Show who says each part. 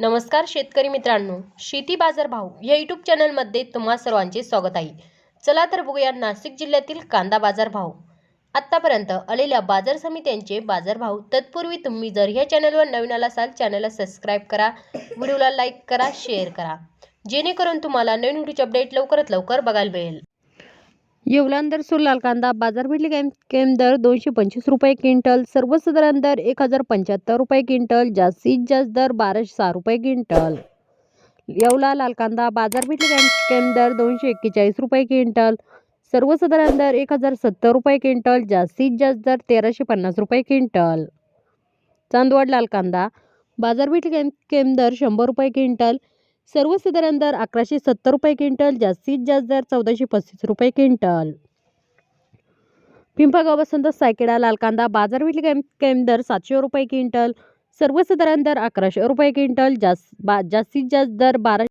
Speaker 1: नमस्कार शेतकरी मित्रांनो, शेती बाजार भाव या यूट्यूब चॅनलमध्ये तुम्हा सर्वांचे स्वागत आहे. चला तर बघूया नाशिक जिल्ह्यातील कांदा बाजार भाव. आतापर्यंत आलेल्या बाजार समित्यांचे बाजार भाव. तत्पूर्वी तुम्ही जर या चॅनलवर नवीन असाल चॅनलला सबस्क्राईब करा, व्हिडिओला लाईक करा, शेअर करा, जेणेकरून तुम्हाला नवीन व्हिडिओचे अपडेट लवकरात लवकर बघायला मिळेल. येवला दर लाल कांदा बाजार भेटले केम दर 225 रुपये क्विंटल, सर्वसाधारण दर 1075 रुपये क्विंटल, जास्तीत जास्त दर 1206 रुपये क्विंटल. येवला लाल कांदा बाजार भेटले केम दर 241 रुपये क्विंटल, सर्वसाधारण दर 1070 रुपये क्विंटल, जास्तीत जास्त दर 1350 रुपये क्विंटल. चांदवड लाल कांदा बाजार भेटले केम दर 100 रुपये क्विंटल, सर्वसाधारण दर 1170 रुपये क्विंटल, जास्तीत जास्त दर 1435 रुपये क्विंटल. पिंपळगाव वसंत सायकेडा लाल कांदा बाजार भेटले केम दर 700 रुपये क्विंटल, सर्वसाधारण दर 1100 रुपये क्विंटल, जास्तीत जास्त दर 12